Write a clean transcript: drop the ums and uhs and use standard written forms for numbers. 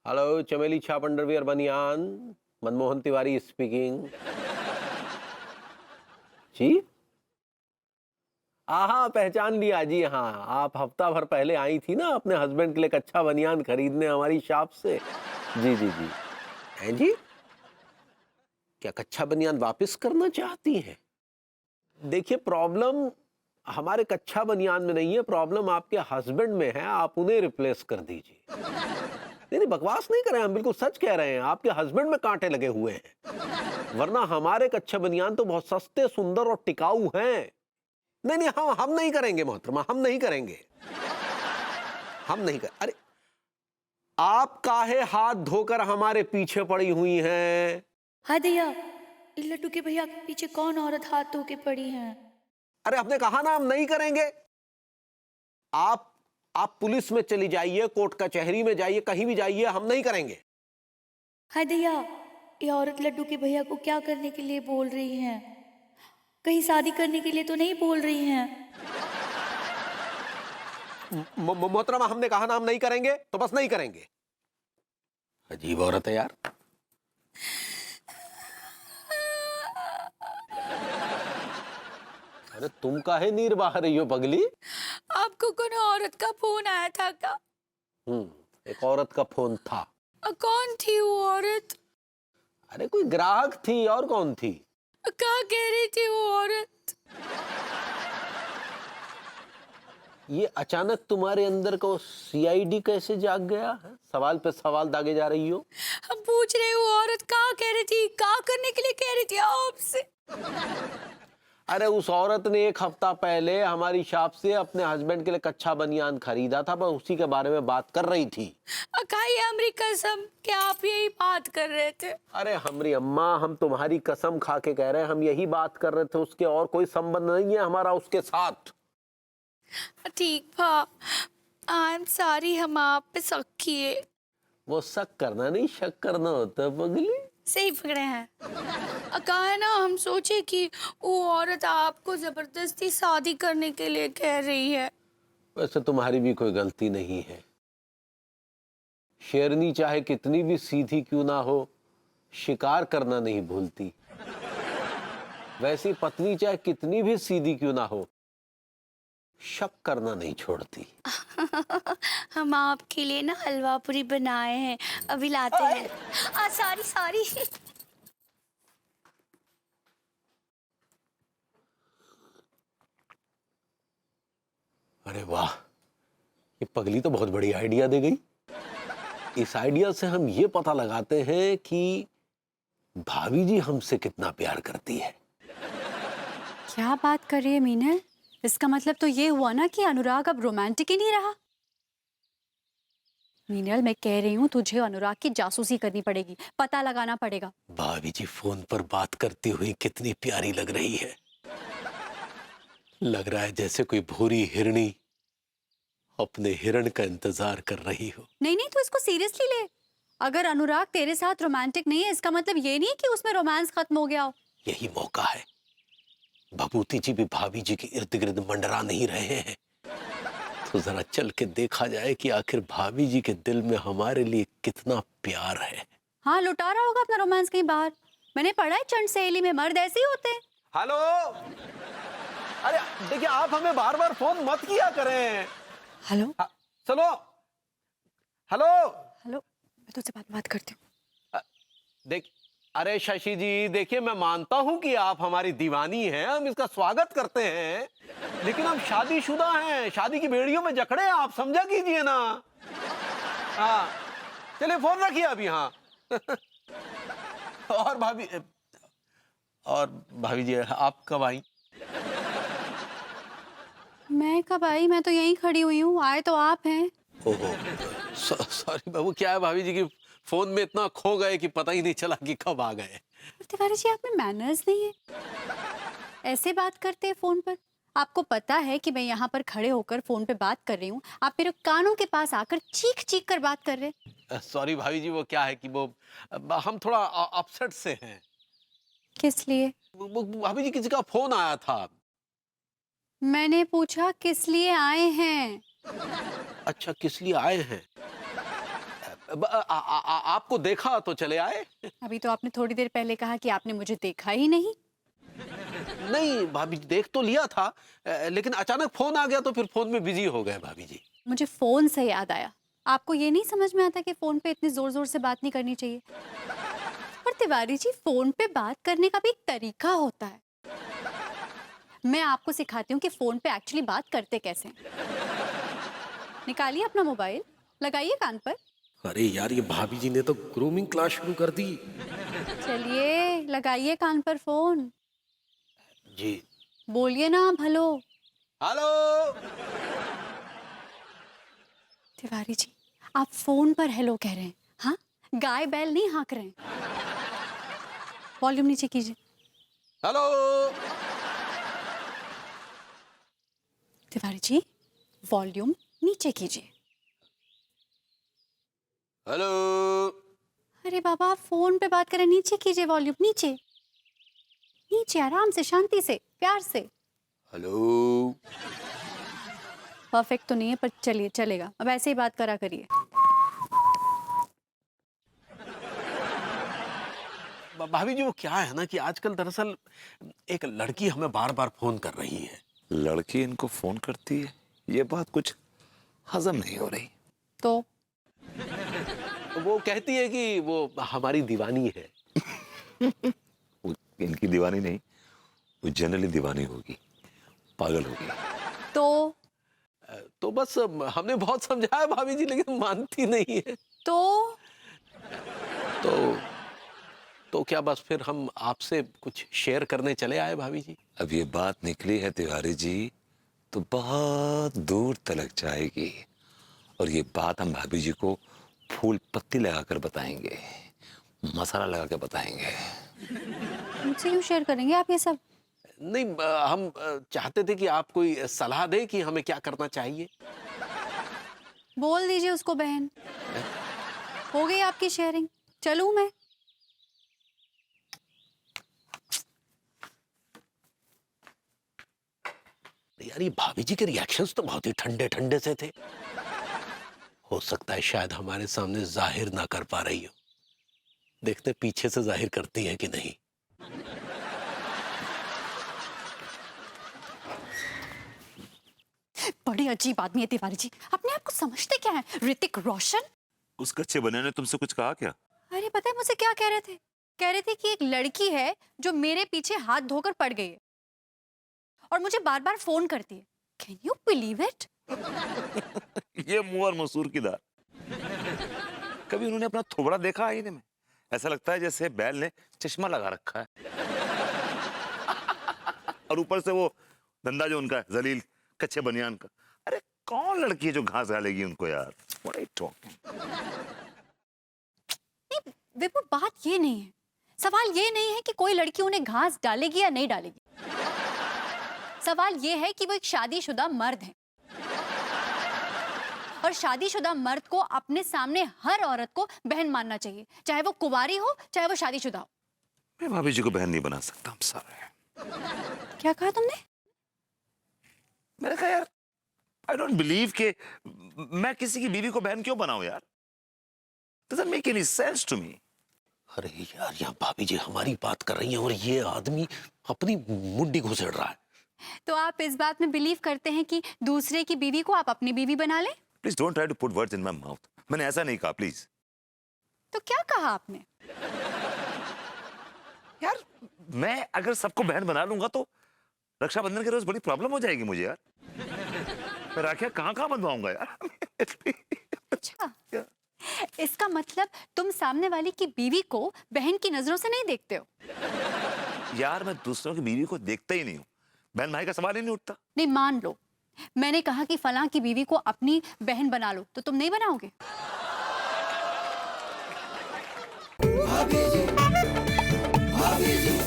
Hello, चमेली छाप underwear बनियान, मनमोहन तिवारी स्पीकिंग। जी। हाँ, पहचान लिया जी। हाँ, आप हफ्ता भर पहले आई थी ना अपने हस्बैंड के लिए कच्चा बनियान खरीदने हमारी शॉप से। जी जी जी। हैं जी, क्या कच्चा बनियान वापस करना चाहती हैं? देखिए, प्रॉब्लम हमारे कच्चा बनियान में नहीं है, प्रॉब्लम आपके हस्बैंड में है। आप उन्हें रिप्लेस कर दीजिए। नहीं नहीं, बकवास नहीं कर रहे हैं, हम बिल्कुल सच कह रहे हैं। आपके हस्बैंड में कांटे लगे हुए हैं, वरना हमारे कच्चे बनियान तो बहुत सस्ते, सुंदर और टिकाऊ हैं। नहीं नहीं, हम नहीं करेंगे मोहतरमा, हम नहीं करेंगे। हम नहीं कर अरे, आप काहे हाथ धोकर हमारे पीछे पड़ी हुई हैं? हाँ दैया, इन लड्डू के भैया के पीछे कौन औरत हाथ धो के पड़ी है? अरे, आपने कहा ना हम नहीं करेंगे। आप आप पुलिस में चली जाइए, कोर्ट कचहरी में जाइए, कहीं भी जाइए, हम नहीं करेंगे। हाँ दैया, ये औरत लड्डू के भैया को क्या करने के लिए बोल रही हैं? कहीं शादी करने के लिए तो नहीं बोल रही हैं? मोहतरमा, हमने कहा ना हम नहीं करेंगे, तो बस नहीं करेंगे। अजीब औरत है यार। अरे, तुम काहे नीर बहा रही हो पगली? आपको कौन औरत का फोन आया था क्या? एक औरत का फोन था। कौन थी वो औरत? अरे, कोई ग्राहक थी, और कौन थी? क्या कह रही थी वो औरत? ये अचानक तुम्हारे अंदर को सीआईडी कैसे जाग गया है? सवाल पे सवाल दागे जा रही हो। हम पूछ रहे वो औरत क्या कह रही थी, क्या करने के लिए कह रही थी आपसे? अरे, उस औरत ने एक हफ्ता पहले हमारी शॉप से अपने हस्बैंड के लिए कच्चा बनियान खरीदा था, बस उसी के बारे में बात कर रही थी। अकाई अमरी कसम, क्या आप यही बात कर रहे थे? अरे हमरी अम्मा, हम तुम्हारी कसम खा के कह रहे हैं, हम यही बात कर रहे थे। उसके और कोई संबंध नहीं है हमारा उसके साथ। ठीक था, आई एम सॉरी, हम आप पे शक किए। वो शक करना नहीं, शक करना होता है पगली। सही पकड़े हैं। कहा है ना, हम सोचे कि वो औरत आपको जबरदस्ती शादी करने के लिए कह रही है। वैसे तुम्हारी भी कोई गलती नहीं है। शेरनी चाहे कितनी भी सीधी क्यों ना हो, शिकार करना नहीं भूलती। वैसी पत्नी चाहे कितनी भी सीधी क्यों ना हो, शक करना नहीं छोड़ती। हम आपके लिए ना हलवा पूरी बनाए हैं, अभी लाते हैं। Sorry sorry. अरे वाह, ये पगली तो बहुत बड़ी आइडिया दे गई। इस आइडिया से हम ये पता लगाते हैं कि भाभी जी हमसे कितना प्यार करती है। क्या बात कर रही है मीनल? इसका मतलब तो ये हुआ ना कि अनुराग अब रोमांटिक ही नहीं रहा। मीनल, मैं कह रही हूँ तुझे अनुराग की जासूसी करनी पड़ेगी, पता लगाना पड़ेगा। भाभी जी फोन पर बात करती हुई कितनी प्यारी लग रही है। लग रहा है जैसे कोई भूरी हिरणी अपने हिरण का इंतजार कर रही हो। नहीं नहीं, तू इसको सीरियसली ले। अगर अनुराग तेरे साथ रोमांटिक नहीं है, इसका मतलब ये नहीं कि उसमें रोमांस खत्म हो गया हो। यही मौका है। भभूति जी भी भाभी जी के इर्द गिर्द मंडरा नहीं रहे हैं, तो जरा चल के देखा जाए कि आखिर भाभी जी के दिल में हमारे लिए कितना प्यार है। हाँ, लुटा रहा होगा अपना रोमांस कहीं बाहर। मैंने पढ़ा है चंड सहेली में मर्द ऐसे ही होते हैं। हेलो। अरे देखिए, आप हमें बार बार फोन मत किया करें। हेलो चलो। हेलो। हेलो, मैं तुझसे बात करती हूँ। देख, अरे शशि जी, देखिए मैं मानता हूं कि आप हमारी दीवानी हैं, हम इसका स्वागत करते हैं, लेकिन हम शादीशुदा हैं, शादी की बेड़ियों में जकड़े हैं, आप समझा कीजिए ना। हाँ, चलिए फोन रखिए अभी। हाँ। और भाभी जी, आप कब आई? मैं कब आई? मैं तो यहीं खड़ी हुई हूँ, आए तो आप हैं। ओहो, सॉरी बाबू, क्या है भाभी जी की फोन में इतना खो गए कि पता ही नहीं चला कि कब आ गए। तिवारी जी, आप में मैनर्स नहीं है, ऐसे बात करते हैं फोन पर। आपको पता है कि मैं यहाँ पर खड़े होकर फोन पे बात कर रही हूँ, आप मेरे कानों के पास आकर चीख चीख कर बात कर रहे हैं। सॉरी भाभी जी, वो क्या है कि वो हम थोड़ा अपसेट से हैं। किस लिए? भाभी जी, किसी का फोन आया था। मैंने पूछा किस लिए आए हैं। अच्छा, किस लिए आए हैं? आपको देखा तो चले आए। अभी तो आपने थोड़ी देर पहले कहा कि आपने मुझे देखा ही नहीं। नहीं भाभी, देख तो लिया था, लेकिन अचानक फोन आ गया तो फिर फोन में बिजी हो गए भाभी जी। मुझे फोन से याद आया, आपको ये नहीं समझ में आता कि फोन पे इतनी जोर जोर से बात नहीं करनी चाहिए। पर तिवारी जी, फोन पे बात करने का भी एक तरीका होता है। मैं आपको सिखाती हूँ कि फोन पे एक्चुअली बात करते कैसे हैं। निकालिए अपना मोबाइल, लगाइए कान पर। अरे यार, ये भाभी जी ने तो ग्रूमिंग क्लास शुरू कर दी। चलिए लगाइए कान पर फोन, जी। बोलिए ना हेलो। हेलो। तिवारी जी, आप फोन पर हेलो कह रहे हैं, हाँ? गाय बैल नहीं हाँक रहे हैं। वॉल्यूम नीचे कीजिए। हेलो। तिवारी जी, वॉल्यूम नीचे कीजिए। हेलो। अरे बाबा, आप फोन पे बात करें, नीचे कीजिए वॉल्यूम, नीचे नीचे, आराम से, शांति से, प्यार से। हेलो। परफेक्ट तो नहीं है, पर चलिए, चलेगा। अब ऐसे ही बात करा करिए। भाभी जी, वो क्या है ना कि आजकल दरअसल एक लड़की हमें बार बार फोन कर रही है। लड़की इनको फोन करती है, ये बात कुछ हजम नहीं हो रही। तो वो कहती है कि वो हमारी दीवानी है। वो इनकी दीवानी नहीं, वो जनरली दीवानी होगी, पागल होगी। तो बस हमने बहुत समझाया भाभी जी, लेकिन मानती नहीं है। तो तो क्या बस फिर हम आपसे कुछ शेयर करने चले आए भाभी जी। अब ये बात निकली है तिवारी जी, तो बहुत दूर तलक जाएगी। और ये बात हम भाभी जी को फूल पत्ती लगाकर बताएंगे, मसाला लगा के बताएंगे। मुझसे क्यों शेयर करेंगे आप ये सब? नहीं, हम चाहते थे कि आप कोई सलाह दें कि हमें क्या करना चाहिए। बोल दीजिए उसको बहन, हो गई आपकी शेयरिंग, चलूं मैं? यार, ये भाभी जी के रिएक्शंस तो बहुत ही ठंडे ठंडे से थे। हो सकता है शायद हमारे सामने जाहिर ना कर पा रही हो। देखते पीछे से जाहिर करती है कि नहीं। बड़ी अजीब आदमी है तिवारी जी, अपने आप को समझते क्या है? ऋतिक रोशन? उस कच्चे बने ने तुमसे कुछ कहा क्या? अरे पता है मुझसे क्या कह रहे थे? कह रहे थे कि एक लड़की है जो मेरे पीछे हाथ धोकर पड़ गई है और मुझे बार बार फोन करती है। Can you believe it? ये मुंह और मसूर की दाल। कभी उन्होंने अपना थोबड़ा देखा आईने में? ऐसा लगता है जैसे बैल ने चश्मा लगा रखा है। और ऊपर से वो धंधा जो उनका है, जलील कच्चे बनियान का। अरे कौन लड़की है जो घास डालेगी उनको यार? What are you talking? नहीं विपुल, बात ये नहीं है। सवाल ये नहीं है कि कोई लड़की उन्हें घास डालेगी या नहीं डालेगी। सवाल ये है कि वो एक शादीशुदा मर्द है और शादीशुदा मर्द को अपने सामने हर औरत को बहन मानना चाहिए, चाहे वो कुंवारी हो चाहे वो शादीशुदा हो। मैं भाभी जी को बहन नहीं बना सकता। I'm sorry। क्या कहा तुमने? मैंने कहा यार, I don't believe कि मैं किसी की बीवी को बहन क्यों बनाऊं यार? Doesn't make any sense to me। अरे यार, यहाँ भाभी जी हमारी बात कर रही हैं और ये आदमी अपनी मुंडी घुसेड़ रहा है। तो आप इस बात में बिलीव करते हैं कि दूसरे की बीवी को आप अपनी बीवी बना लें? Please don't try to put words in my mouth। मैंने ऐसा नहीं कहा, प्लीज। तो क्या कहा आपने? यार, मैं अगर सबको बहन बना लूंगा तो रक्षाबंधन के रोज बड़ी प्रॉब्लम हो जाएगी मुझे यार। मैं राखियां कहाँ कहाँ बंधवाऊंगा यार? अच्छा, इसका मतलब तुम सामने वाली की बीवी को बहन की नजरों से नहीं देखते हो? यार, मैं दूसरों की बीवी को देखता ही नहीं हूँ। बहन भाई का सवाल ही नहीं उठता। नहीं, मान लो मैंने कहा कि फलां की बीवी को अपनी बहन बना लो, तो तुम नहीं बनाओगे? भाभी जी, भाभी जी।